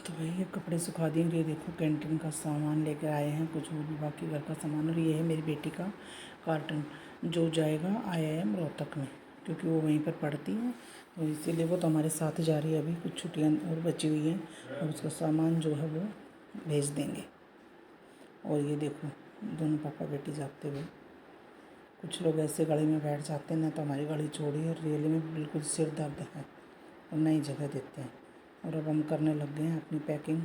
तो भाई ये कपड़े सुखा दिए। ये देखो कैंटीन का सामान लेकर आए हैं, कुछ और भी बाकी घर का सामान। और ये है मेरी बेटी का कार्टन जो जाएगा IIM रोहतक में, क्योंकि वो वहीं पर पढ़ती है, तो इसीलिए वो तो हमारे साथ जा रही है। अभी कुछ छुट्टियाँ और बची हुई हैं, और उसका सामान जो है वो भेज देंगे। और ये देखो दोनों पापा बेटी जाते हुए। कुछ लोग ऐसे गाड़ी में बैठ जाते हैं ना, तो हमारी गाड़ी छोड़ी और रेल में बिल्कुल सिर दर्द है और नई जगह देते हैं। और अब हम करने लग गए हैं अपनी पैकिंग।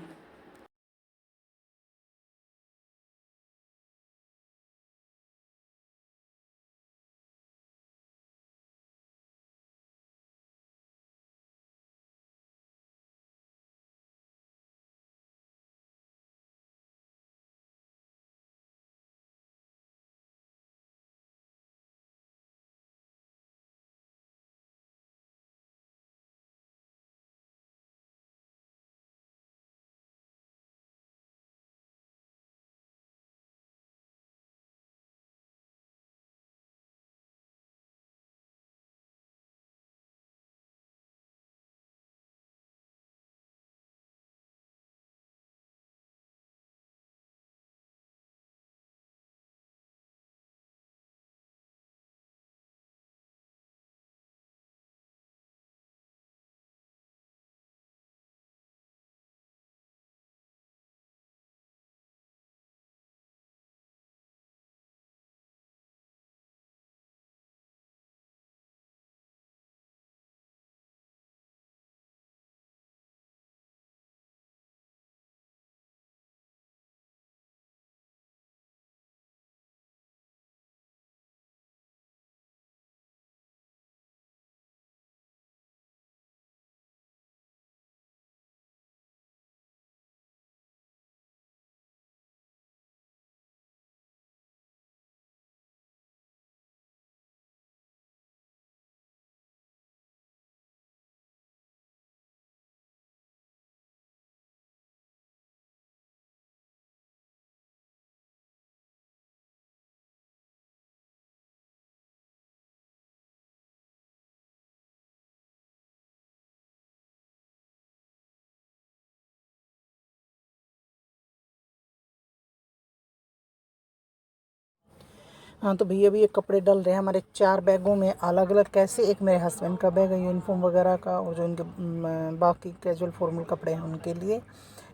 हाँ तो भैया भी ये कपड़े डल रहे हैं हमारे 4 बैगों में अलग अलग। कैसे, एक मेरे हस्बैंड का बैग है यूनिफॉर्म वगैरह का, और जो इनके बाकी कैजुअल फॉर्मल कपड़े हैं उनके लिए,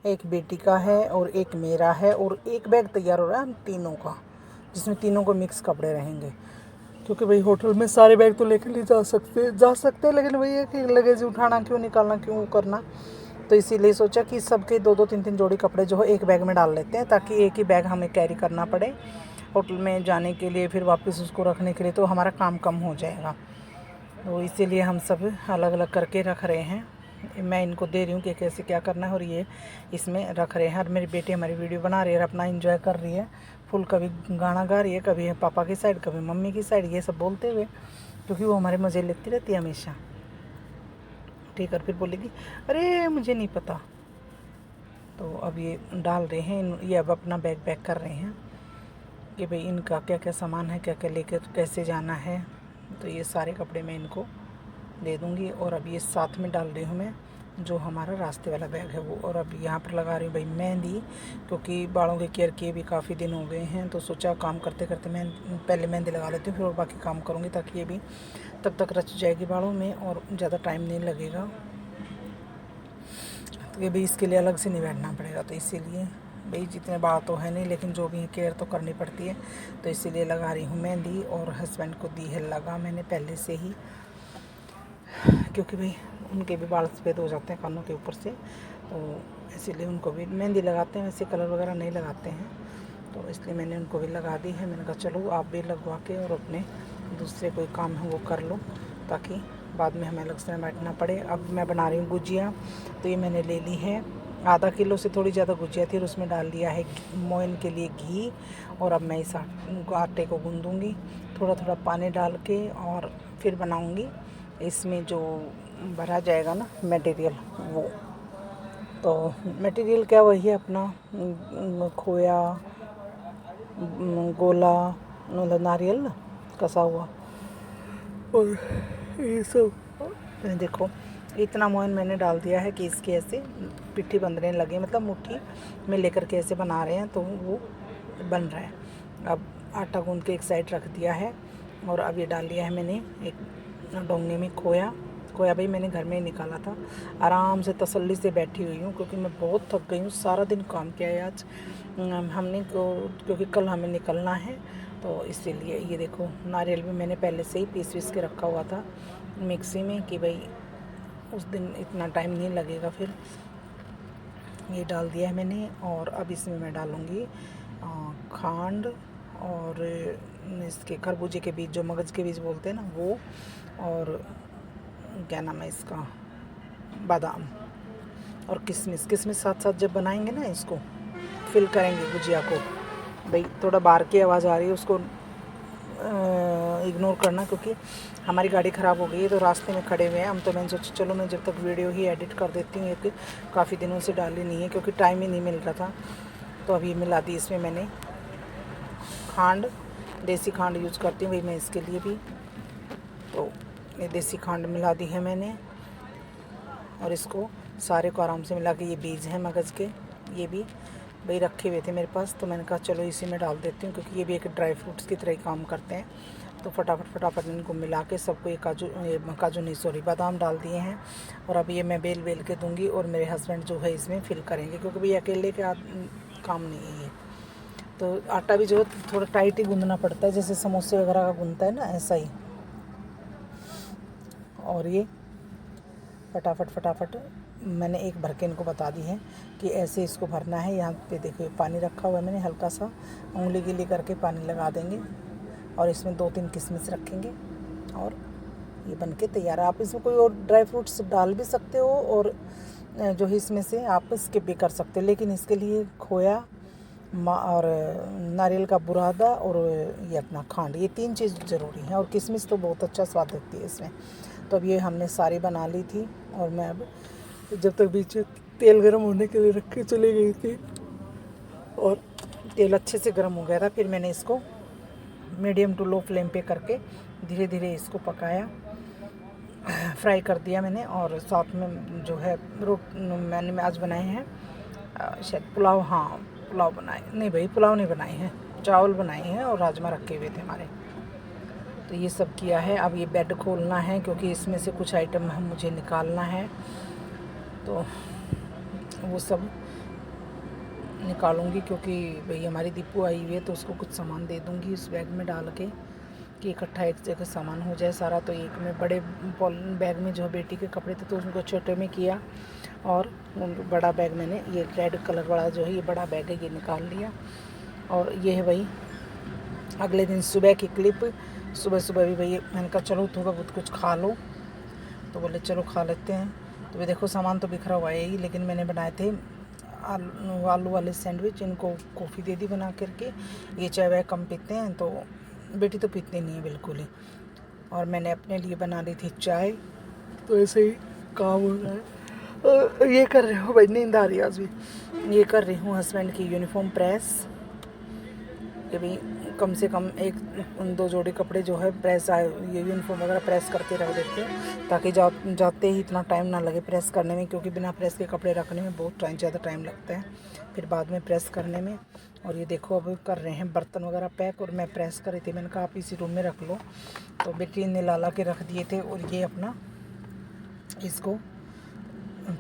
एक बेटी का है और एक मेरा है, और एक बैग तैयार हो रहा है हम तीनों का, जिसमें तीनों को मिक्स कपड़े रहेंगे। क्योंकि भाई होटल में सारे बैग तो लेकर नहीं जा सकते, लेकिन भैया कि लगेज उठाना क्यों, निकालना क्यों करना, तो इसीलिए सोचा कि सबके 2-2 3-3 जोड़ी कपड़े जो है एक बैग में डाल लेते हैं, ताकि एक ही बैग हमें कैरी करना पड़े होटल में जाने के लिए, फिर वापस उसको रखने के लिए, तो हमारा काम कम हो जाएगा। तो इसीलिए हम सब अलग अलग करके रख रहे हैं। मैं इनको दे रही हूँ कि कैसे क्या करना है, और ये इसमें रख रहे हैं। और मेरी बेटी हमारी वीडियो बना रही है और अपना एंजॉय कर रही है फुल। कभी गाना गा रही है, कभी पापा की साइड, कभी मम्मी की साइड, ये सब बोलते हुए, क्योंकि वो हमारे मज़े लेती रहती है हमेशा। ठीक है, फिर बोलेगी अरे मुझे नहीं पता। तो अब ये डाल रहे हैं, ये अब अपना बैग पैक कर रहे हैं कि भाई इनका क्या क्या सामान है, क्या क्या लेकर कैसे जाना है। तो ये सारे कपड़े मैं इनको दे दूँगी। और अब ये साथ में डाल रही हूँ मैं जो हमारा रास्ते वाला बैग है वो। और अब यहाँ पर लगा रही हूँ भाई मेहंदी, क्योंकि बालों की केयर किए भी काफ़ी दिन हो गए हैं, तो सोचा काम करते करते मैं पहले मेहंदी लगा लेती हूँ, फिर और बाकी काम करूँगी, ताकि ये भी तब तक रच जाएगी बालों में और ज़्यादा टाइम नहीं लगेगा। तो ये भी इसके लिए अलग से नहीं बैठना पड़ेगा, तो इसीलिए भाई जितने बाल तो है नहीं, लेकिन जो भी है केयर तो करनी पड़ती है, तो इसीलिए लगा रही हूँ मेहंदी। और हस्बैंड को दी है लगा मैंने पहले से ही, क्योंकि भाई उनके भी बाल सफ़ेद हो जाते हैं कानों के ऊपर से, तो इसीलिए उनको भी मेहंदी लगाते हैं। वैसे कलर वगैरह नहीं लगाते हैं, तो इसलिए मैंने उनको भी लगा दी है। मैंने कहा चलो आप भी लगवा के और अपने दूसरे कोई काम है वो कर लो, ताकि बाद में हमें अलग से बैठना पड़े। अब मैं बना रही हूँ गुजिया। तो ये मैंने ले ली है आधा किलो से थोड़ी ज़्यादा गुजिया थी, और उसमें डाल दिया है मोइन के लिए घी। और अब मैं इस आटे को गूँधूँगी थोड़ा थोड़ा पानी डाल के, और फिर बनाऊँगी। इसमें जो भरा जाएगा ना मटेरियल वो, तो मटेरियल क्या, वही है अपना खोया, गोला, मतलब नारियल ना कसा हुआ, और ये सब। देखो इतना मोइन मैंने डाल दिया है कि इसके ऐसे पिट्ठी बंधने लगे, मतलब मुट्ठी में लेकर के ऐसे बना रहे हैं, तो वो बन रहा है। अब आटा गूंद के एक साइड रख दिया है और अब ये डाल लिया है मैंने एक डोंगे में खोया भाई मैंने घर में ही निकाला था। आराम से तसल्ली से बैठी हुई हूँ क्योंकि मैं बहुत थक गई हूँ, सारा दिन काम किया है आज हमने क्योंकि कल हमें निकलना है, तो इसीलिए। ये देखो नारियल भी मैंने पहले से ही पीस के रखा हुआ था मिक्सी में कि भाई उस दिन इतना टाइम नहीं लगेगा। फिर ये डाल दिया है मैंने और अब इसमें मैं डालूँगी खांड और इसके खरबूजे के बीज, जो मगज़ के बीज बोलते हैं ना वो, और क्या नाम है इसका, बादाम और किशमिश साथ साथ जब बनाएंगे ना, इसको फिल करेंगे गुजिया को। भाई थोड़ा बाहर की आवाज़ आ रही है, उसको इग्नोर करना क्योंकि हमारी गाड़ी ख़राब हो गई है तो रास्ते में खड़े हुए हैं हम। तो मैंने सोचा चलो मैं जब तक वीडियो ही एडिट कर देती हूँ, एक काफ़ी दिनों से डाली नहीं है क्योंकि टाइम ही नहीं मिल रहा था। तो अभी मिला दी इसमें मैंने खांड, देसी खांड यूज़ करती हूँ भाई मैं इसके लिए भी। तो ये देसी खांड मिला दी है मैंने और इसको सारे को आराम से मिला के, ये बीज हैं मगज़ के, ये भी भाई रखे हुए थे मेरे पास, तो मैंने कहा चलो इसी में डाल देती हूँ क्योंकि ये भी एक ड्राई फ्रूट्स की तरह ही काम करते हैं। तो फटाफट इनको मिला के सबको, ये काजू नहीं सॉरी बादाम डाल दिए हैं और अब ये मैं बेल के दूँगी और मेरे हस्बैंड जो है इसमें फिल करेंगे क्योंकि भाई अकेले के काम नहीं है ये। तो आटा भी जो है थोड़ा टाइट ही गूँधना पड़ता है, जैसे समोसे वगैरह का गूँधता है ना, ऐसा ही। और ये फटाफट मैंने एक भर के इनको बता दी है कि ऐसे इसको भरना है। यहाँ पे देखो पानी रखा हुआ है मैंने, हल्का सा उंगली गीली करके पानी लगा देंगे और इसमें 2-3 किशमिश रखेंगे और ये बनके तैयार है। आप इसमें कोई और ड्राई फ्रूट्स डाल भी सकते हो और जो है इसमें से आप स्किप भी कर सकते हो, लेकिन इसके लिए खोया और नारियल का बुरादा और ये अपना खांड, ये 3 चीज़ ज़रूरी है और किशमिश तो बहुत अच्छा स्वाद देती है इसमें। तो अब ये हमने सारी बना ली थी और मैं अब जब तक बीच में तेल गर्म होने के लिए रख के चली गई थी और तेल अच्छे से गर्म हो गया था, फिर मैंने इसको मीडियम टू लो फ्लेम पे करके धीरे धीरे इसको पकाया, फ्राई कर दिया मैंने। और साथ में जो है मैंने आज बनाए हैं शायद पुलाव, हाँ पुलाव बनाए, नहीं भाई पुलाव नहीं बनाए हैं, चावल बनाए हैं और राजमा रखे हुए थे हमारे। तो ये सब किया है। अब ये बेड खोलना है क्योंकि इसमें से कुछ आइटम मुझे निकालना है, तो वो सब निकालूंगी क्योंकि भाई हमारी दीपू आई हुई है तो उसको कुछ सामान दे दूंगी उस बैग में डाल के कि इकट्ठा एक जगह सामान हो जाए सारा। तो एक में बड़े बैग में जो बेटी के कपड़े थे तो उनको छोटे में किया और बड़ा बैग मैंने, ये रेड कलर वाला जो है ये बड़ा बैग है, ये निकाल लिया। और ये है भाई अगले दिन सुबह की क्लिप। सुबह भी भाई मैंने कहा चलो थोड़ा बहुत कुछ खा लो, तो बोले चलो खा लेते हैं। तो भी देखो सामान तो बिखरा हुआ है ही, लेकिन मैंने बनाए थे आलू वाले सैंडविच, इनको कॉफ़ी दे दी बना करके। ये चाय वाय कम पीते हैं, तो बेटी तो पीती नहीं है बिल्कुल ही, और मैंने अपने लिए बना ली थी चाय। तो ऐसे ही काम हो रहा है। ये कर रही हूँ भाई, नींद आ रही है आज भी। ये कर रही हूँ हस्बैंड की यूनिफॉर्म प्रेस, कि भाई कम से कम 1-2 जोड़ी कपड़े जो है प्रेस आए, ये यूनिफॉर्म वगैरह प्रेस करके रख देते हैं ताकि जाते ही इतना टाइम ना लगे प्रेस करने में, क्योंकि बिना प्रेस के कपड़े रखने में बहुत ज़्यादा टाइम लगता है फिर बाद में प्रेस करने में। और ये देखो अब कर रहे हैं बर्तन वगैरह पैक, और मैं प्रेस कर रही थी, मैंने कहा आप इसी रूम में रख लो, तो बेटी ने ला के रख दिए थे। और ये अपना इसको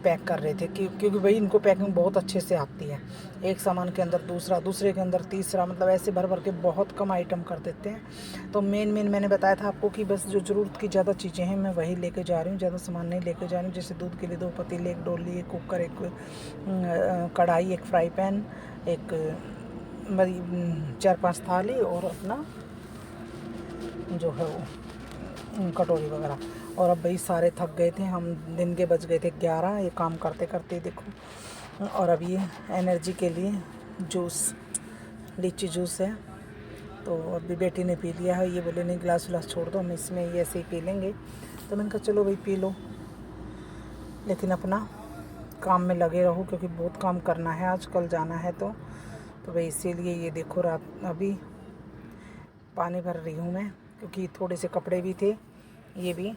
पैक कर रहे थे क्योंकि भाई इनको पैकिंग बहुत अच्छे से आती है, एक सामान के अंदर दूसरा, दूसरे के अंदर तीसरा, मतलब ऐसे भर के बहुत कम आइटम कर देते हैं। तो मेन मैंने बताया था आपको कि बस जो ज़रूरत की ज़्यादा चीज़ें हैं मैं वही लेके जा रही हूँ, ज़्यादा सामान नहीं लेके जा रही हूँ। जैसे दूध के लिए 2 पतीले, 1 डोली, 1 कुकर, 1 कढ़ाई, 1 फ्राई पैन, एक 4-5 थाली और अपना जो है वो कटोरी वगैरह। और अब भाई सारे थक गए थे हम, दिन के बज गए थे 11 ये काम करते करते देखो। और अब ये एनर्जी के लिए जूस, लीची जूस है, तो अभी बेटी ने पी लिया है। ये बोले नहीं गिलास छोड़ दो, हम इसमें ये ऐसे ही पी लेंगे। तो मैंने कहा चलो भाई पी लो, लेकिन अपना काम में लगे रहो क्योंकि बहुत काम करना है, आज कल जाना है। तो भाई इसीलिए ये देखो रात अभी पानी भर रही हूँ मैं, क्योंकि थोड़े से कपड़े भी थे, ये भी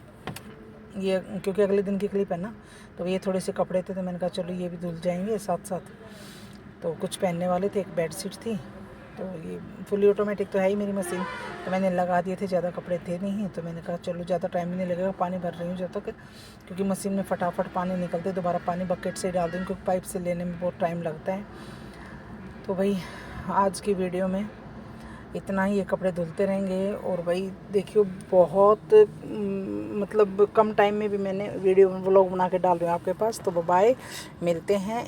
ये क्योंकि अगले दिन की क्लिप है ना, तो ये थोड़े से कपड़े थे तो मैंने कहा चलो ये भी धुल जाएंगे साथ साथ। तो कुछ पहनने वाले थे, एक बेडशीट थी, तो ये फुली ऑटोमेटिक तो है ही मेरी मशीन, तो मैंने लगा दिए थे। ज़्यादा कपड़े थे नहीं, तो मैंने कहा चलो ज़्यादा टाइम भी नहीं लगेगा, पानी भर रही हूँ जब तक, क्योंकि मशीन में फटाफट पानी निकलते, दोबारा पानी बकेट से डाल दूँ क्योंकि पाइप से लेने में बहुत टाइम लगता है। तो भाई आज की वीडियो में इतना ही, ये कपड़े धुलते रहेंगे। और भाई देखियो बहुत मतलब कम टाइम में भी मैंने वीडियो व्लॉग बना के डाल रही हूँ आपके पास। तो बाय, मिलते हैं।